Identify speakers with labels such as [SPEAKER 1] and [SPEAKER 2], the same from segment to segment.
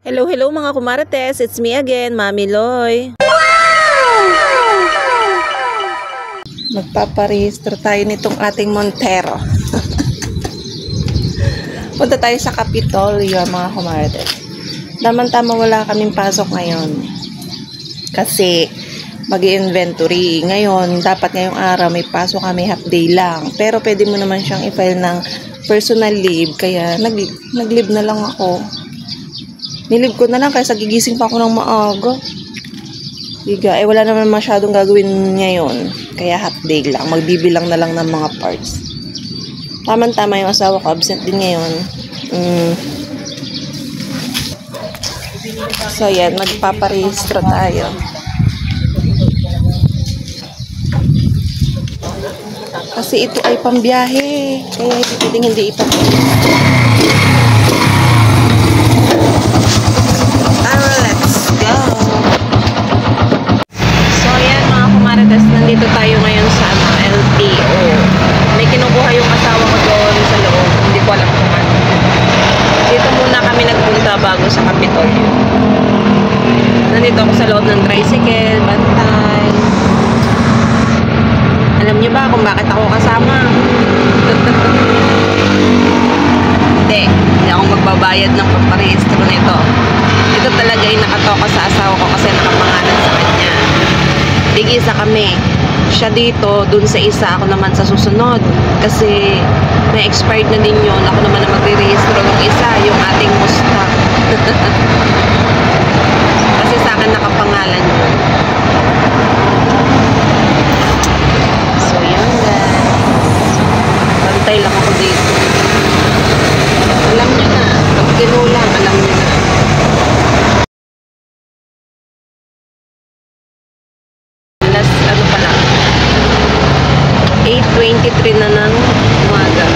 [SPEAKER 1] Hello, hello mga kumarates. It's me again, Mami Loy. Magpaparehistro tayo nitong ating Montero. Punta tayo sa Kapitolyo mga kumarates. Tama wala kaming pasok ngayon. Kasi mag-inventory. Ngayon, dapat ngayong araw may pasok kami half day lang. Pero pwede mo naman siyang i-file ng personal leave. Kaya nag-leave na lang ako. Nilib ko na lang kaysa gigising pa ako ng maaga. Diga, wala naman masyadong gagawin ngayon. Kaya half day lang. Magbibilang na lang ng mga parts. Tama yung asawa ko. Absent din ngayon. So yan, magpaparehistro tayo. Kasi ito ay pambiyahe. Kaya hindi ipaparehistro. Nandito tayo ngayon sa LTO. May kinukuha yung asawa ko doon sa loob. Hindi ko alam kung ano. Dito muna kami nagpunta bago sa Kapitolyo. Nandito ako sa loob ng tricycle, bantay. Alam niyo ba kung bakit ako kasama? Hindi ako magbabayad ng pagparehistro nito. Ito talaga ay nakatoka sa asawa ko kasi nakapangalan sa kanya. Tig-isa kami. Siya dito, dun sa isa, ako naman sa susunod. Kasi na-expired na din yun. Ako naman na magre-rehistro ng isa, yung ating Mustang. Kasi sa akin nakapangalan yun. So, yun guys. Bantay lang ako dito. Alam nyo na. Pag kinulang, alam nyo na. Ano pala 8:23 na ng umaga.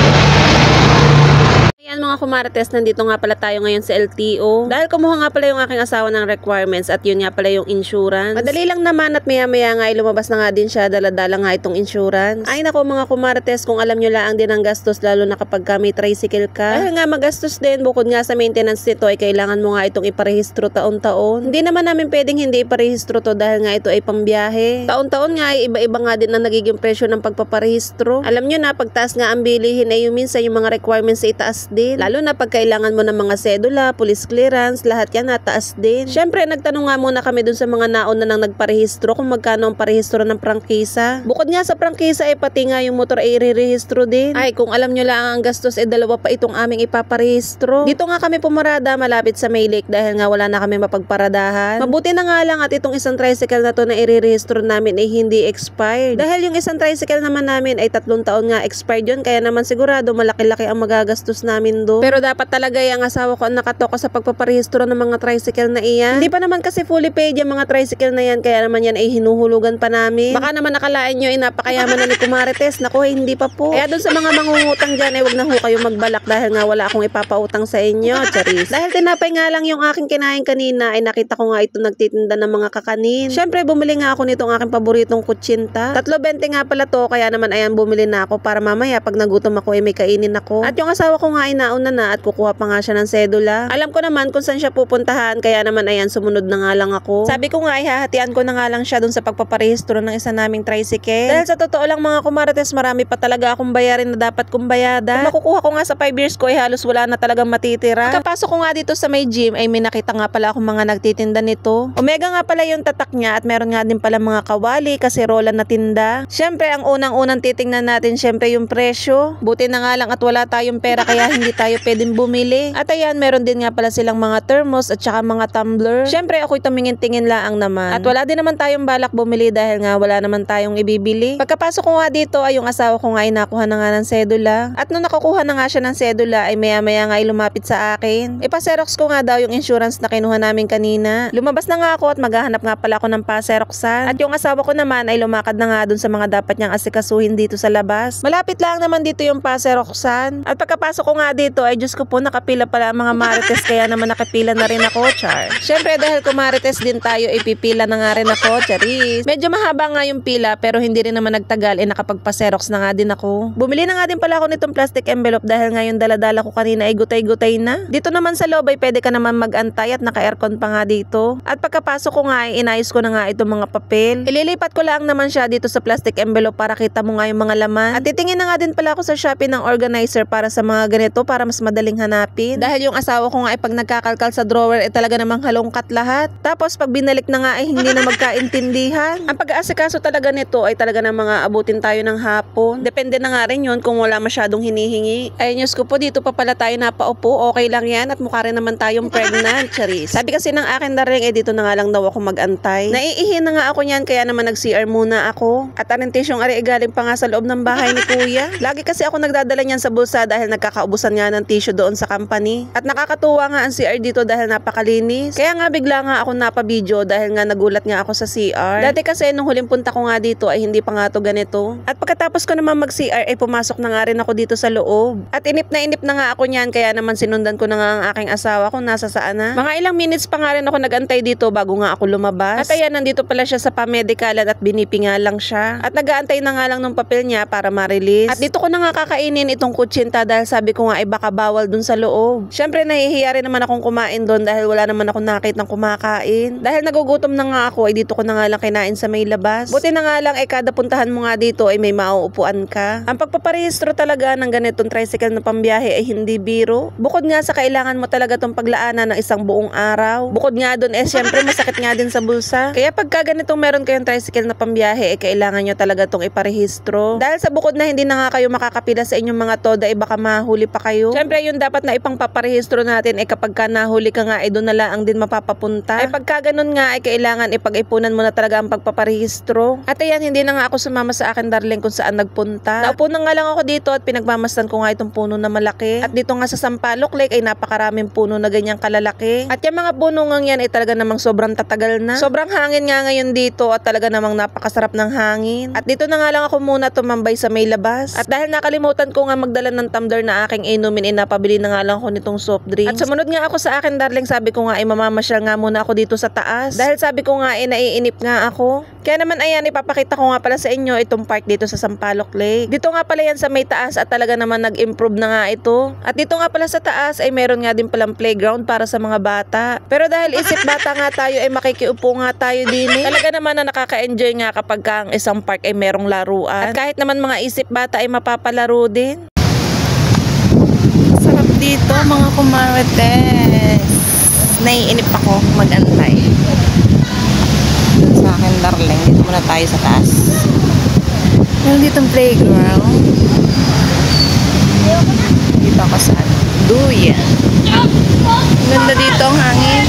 [SPEAKER 1] Ayan mga kumarates, nandito nga pala tayo ngayon sa LTO. Dahil kumuha nga pala yung aking asawa ng requirements at yun nga pala yung insurance. Madali lang naman at maya nga ay lumabas na nga din siya, dala-dala nga itong insurance. Ay nako mga kumarates, kung alam nyo lang din ang gastos lalo na kapag may tricycle ka. Dahil nga magastos din, bukod nga sa maintenance nito ay kailangan mo nga itong iparehistro taon-taon. Hindi naman namin pwedeng hindi iparehistro to dahil nga ito ay pambiyahe. Taon-taon nga ay iba-iba nga din ang nagiging presyo ng pagpaparehistro. Alam nyo na, pagtaas nga ang bilihin ay yung minsan yung mga requirements ay itaas din. Lalo na pag kailangan mo ng mga sedula, police clearance, lahat yan nataas din. Syempre, nagtanong nga muna kami dun sa mga nauna nang nagparehistro kung magkano ang parehistro ng prangkisa. Bukod nga sa prangkisa ay pati nga yung motor ay irerehistro din. Ay, kung alam nyo lang ang gastos ay dalawa pa itong aming ipaparehistro. Dito nga kami pumarada malapit sa May Lake dahil nga wala na kami mapagparadahan. Mabuti na nga lang at itong isang tricycle na to na irerehistro namin ay hindi expired. Dahil yung isang tricycle naman namin ay 3 taon nga expired yun, kaya naman sigurado malaki-laki ang magagastos namin do. Pero dapat talaga yung asawa ko ang nakatoka sa pagpaparehistro ng mga tricycle na iyan. Hindi pa naman kasi fully paid yung mga tricycle na yan, kaya naman yan ay hinuhulugan pa namin. Baka naman nakalain nyo ay napakayaman na ni Kumarites. Naku, hindi pa po. Kaya dun sa mga mangungutang dyan ay wag na ho kayo magbalak dahil nga wala akong ipapautang sa inyo, charis. Dahil tinapay nga lang yung aking kinain kanina ay nakita ko nga ito nagtitinda ng mga kakanin. Syempre bumili nga ako nitong aking paboritong kutsinta. 3.20 nga pala to, kaya naman ayan bumili na ako para mamaya pag nagutom ako ay may kainin ako. At yung asawa ko nga ay nauna na at kukuha pa nga siya ng sedula. Alam ko naman kung saan siya pupuntahan, kaya naman ayan sumunod na nga lang ako. Sabi ko nga ay hahatian ko na nga lang siya dun sa pagpaparehistro ng isa naming tricycle. Dahil sa totoo lang mga kumarates, marami pa talaga akong bayarin na dapat kong bayada. Kung makukuha ko nga sa 5 years ko ay halos wala na talagang matitira. Kapasok ko nga dito sa may gym ay may nakita nga pala akong mga nagtitinda nito. Omega nga pala yung tatak niya at meron nga din pala mga kawali, kasirola na tinda. Syempre ang unang-unang titingnan natin syempre yung presyo. Buti na nga lang at wala tayong pera kaya hindi tayo pwedeng bumili. At ayan, meron din nga pala silang mga thermos at saka mga tumbler. Syempre ako'y tumingin-tingin laang naman. At wala din naman tayong balak bumili dahil nga wala naman tayong ibibili. Pagkapasok ko nga dito ay yung asawa ko nga ay nakuha na nga ng sedula. At nung nakukuha na nga siya ng sedula ay maya-maya nga ay lumapit sa akin. Ipaserox ko nga daw yung insurance na kinuha namin kanina. Lumabas na nga ako at maghahanap nga pala ako ng paseroxan. At yung asawa ko naman ay lumakad na nga dun sa mga dapat niyang asikasuhin dito sa labas. Malapit lang naman dito yung paseroxan. At pagkapasok ko nga dito dito ay Diyos ko po, nakapila pala ang mga marites, kaya naman nakapila na rin ako, char. Syempre dahil kung marites din tayo, ipipila na nga rin ako, charis. Medyo mahaba nga yung pila pero hindi rin naman nagtagal, nakapagpa-Xerox na nga din ako. Bumili na nga din pala ako nitong plastic envelope dahil ngayon dala-dala ko kanina ay gutay-gutay na. Dito naman sa loob ay pwede ka naman mag-antay at naka-aircon pa nga dito. At pagkapasok ko nga ay inayos ko na nga itong mga papel. Ililipat ko lang naman siya dito sa plastic envelope para kita mo nga yung mga laman. At titingin na nga din pala ako sa Shopee ng organizer para sa mga ganito para mas madaling hanapin. Dahil yung asawa ko nga ay pag nagkakalkal sa drawer ay talaga namang halongkat lahat. Tapos pag binalik na nga ay hindi na magkaintindihan. Ang pag-aasikaso talaga nito ay talaga na mga abutin tayo ng hapon. Depende na nga rin yun kung wala masyadong hinihingi. Ay Diyos ko po, dito pa pala tayo napaupo. Okay lang yan at mukha rin naman tayong pregnant, charis. Sabi kasi ng akin daring dito na nga lang daw ako mag-antay. Naiihi na nga ako niyan kaya naman nag-CR muna ako. At arintisyong ari galing pa nga sa loob ng bahay ni kuya. Lagi kasi ako nagdadala niyan sa bulsa dahil nagkakaubusan nga ng tissue doon sa company. At nakakatuwa nga ang CR dito dahil napakalinis. Kaya nga bigla nga ako napabidyo dahil nga nagulat nga ako sa CR. Dati kasi nung huling punta ko nga dito ay hindi pa nga to ganito. At pagkatapos ko naman mag-CR ay pumasok na nga rin ako dito sa loob. At inip na nga ako niyan kaya naman sinundan ko na nga ang aking asawa kung nasa saan na. Mga ilang minutes pa nga rin ako nagantay dito bago nga ako lumabas. At ayan, nandito pala siya sa pamedikalan at binipi nga lang siya. At nag-aantay na nga lang ng papel niya para ma-release. At dito ko na nga kakainin itong kutsinta dahil sabi ko nga ay baka bawal dun sa loob. Syempre nahihiya rin naman akong kumain doon dahil wala naman akong nakitang kumakain. Dahil nagugutom na nga ako ay dito ko na nga lang kinain sa may labas. Buti na nga lang ay kada puntahan mo nga dito ay may mauupuan ka. Ang pagpaparehistro talaga ng ganitong tricycle na pambiyahe ay hindi biro. Bukod nga sa kailangan mo talaga tong paglaanan ng isang buong araw. Bukod nga doon syempre masakit nga din sa bulsa. Kaya pagka ganitong meron kayong tricycle na pambiyahe kailangan nyo talaga tong iparehistro. Dahil sa bukod na hindi na nga kayo makakapila sa inyong mga toda ay baka mahuli pa kayo. Syempre yung dapat na ipangpaparehistro natin kapag ka nahuli ka nga doon na lang din mapapapunta. Pagka ganun nga kailangan ipag-ipunan mo na talaga ang pagpaparehistro. At ayan, hindi na nga ako sumama sa akin darling kung saan nagpunta. Naupo na nga lang ako dito at pinagmamasdan ko nga itong puno na malaki. At dito nga sa Sampaloc Lake ay napakaraming puno na ganyang kalalaki. At yung mga puno nga yan ay talaga namang sobrang tatagal na. Sobrang hangin nga ngayon dito at talaga namang napakasarap ng hangin. At dito na nga lang ako muna tumambay sa may labas. At dahil nakalimutan ko nga magdala ng tumbler na aking inumin, napabili na nga lang ako nitong soft drinks. At sumunod nga ako sa akin darling, sabi ko nga mamamasyal nga muna ako dito sa taas. Dahil sabi ko nga naiinip nga ako. Kaya naman ayan, ipapakita ko nga pala sa inyo itong park dito sa Sampaloc Lake. Dito nga pala yan sa may taas at talaga naman nag-improve na nga ito. At dito nga pala sa taas ay meron nga din palang playground para sa mga bata. Pero dahil isip bata nga tayo ay makikiupo nga tayo din Talaga naman na nakaka-enjoy nga kapag ang isang park ay merong laruan. At kahit naman mga isip bata ay mapapalaro din. Sarap dito mga kumarites. Naiinip ako mag-antay. Sa akin darling, dito muna tayo sa taas. Meron ditong playground. Dito ako sa Duyan. Ganda dito ang hangin.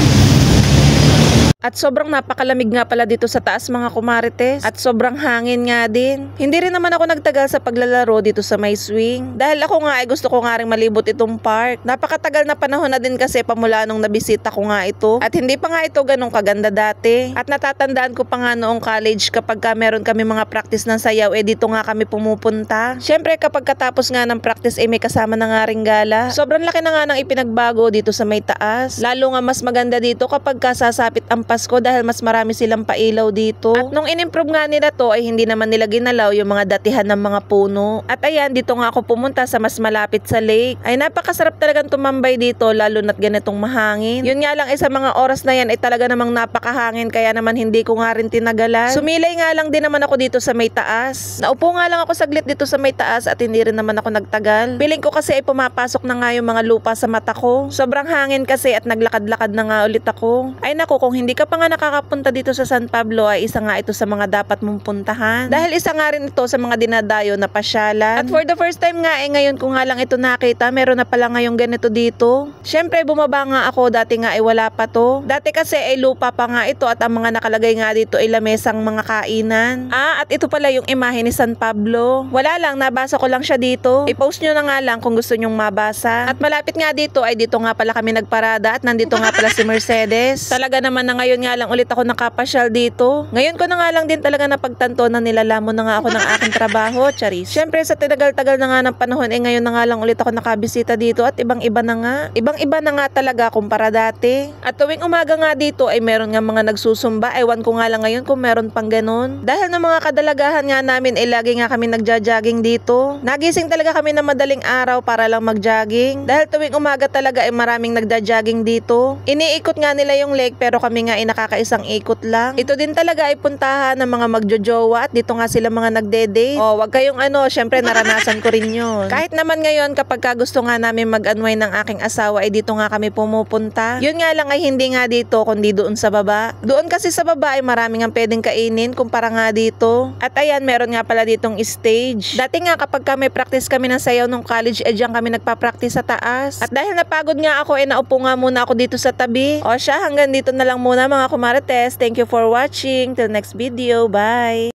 [SPEAKER 1] At sobrang napakalamig nga pala dito sa taas mga kumarites. At sobrang hangin nga din. Hindi rin naman ako nagtagal sa paglalaro dito sa may swing. Dahil ako nga ay gusto ko nga rin malibot itong park. Napakatagal na panahon na din kasi pamula nung nabisita ko nga ito. At hindi pa nga ito ganong kaganda dati. At natatandaan ko pa nga noong college kapag ka meron kami mga practice ng sayaw dito nga kami pumupunta. Syempre kapag katapos nga ng practice may kasama na nga ring gala. Sobrang laki na nga ng ipinagbago dito sa may taas. Lalo nga mas maganda dito kapag kasasapit ang Pasko dahil mas marami silang pailaw dito. At nung in-improve nga nila to ay hindi naman nila ginalaw yung mga datihan ng mga puno. At ayan, dito nga ako pumunta sa mas malapit sa lake. Ay napakasarap talagang tumambay dito lalo na't ganitong mahangin. Yun nga lang sa mga oras na yan ay talaga namang napakahangin kaya naman hindi ko nga rin tinagalan. Sumilay nga lang din naman ako dito sa may taas. Naupo nga lang ako saglit dito sa may taas at hindi rin naman ako nagtagal. Piling ko kasi ay pumapasok na nga yung mga lupa sa mata ko. Sobrang hangin kasi at naglakad-lakad na nga ulit ako. Ay naku, kung hindi ka pa nga nakakapunta dito sa San Pablo ay isa nga ito sa mga dapat mong puntahan. Dahil isa nga rin ito sa mga dinadayo na pasyalan. At for the first time nga ngayon ko nga lang ito nakita, meron na pala ngayong ganito dito. Syempre bumaba nga ako, dati nga ay wala pa to. Dati kasi ay lupa pa nga ito at ang mga nakalagay nga dito ay lamesang mga kainan. At ito pala yung imahe ni San Pablo. Wala lang, nabasa ko lang siya dito. I-post nyo na nga lang kung gusto nyong mabasa. At malapit nga dito ay dito nga pala kami nagparada at nandito nga pala si Mercedes. Talaga naman na ngayon
[SPEAKER 2] ngayon nga lang ulit ako nakapasyal dito. Ngayon ko na nga lang din talaga napagtanto na nilalamon na nga ako ng aking trabaho, charis. Syempre sa tinagal-tagal na nga ng panahon, ngayon na nga lang ulit ako nakabisita dito at ibang-iba na nga. Ibang-iba na nga talaga kumpara dati. At tuwing umaga nga dito ay meron nga mga nagsusumba. Ewan ko nga lang ngayon kung meron pang ganun. Dahil ng mga kadalagahan nga namin lagi nga kami nagja-jogging dito. Nagising talaga kami na madaling araw para lang mag-jogging. Dahil tuwing umaga talaga maraming nagda-jogging dito. Iniikot nga nila yung lake pero kami nga nakakaisang ikot lang. Ito din talaga puntahan ng mga magjojowa at dito nga sila mga nagde-date. Wag kayong syempre naranasan ko rin yun. Kahit naman ngayon kapag gusto nga namin mag-unwind ng aking asawa dito nga kami pumupunta. Yun nga lang hindi nga dito kundi doon sa baba. Doon kasi sa baba maraming ang pwedeng kainin kumpara nga dito. At ayan, meron nga pala ditong stage. Dati nga kapag may practice kami ng sayaw nung college, diyan kami nagpa-practice sa taas. At dahil napagod nga ako, naupo nga muna ako dito sa tabi. Hanggang dito na lang muna mga kumarites. Thank you for watching. Till next video. Bye!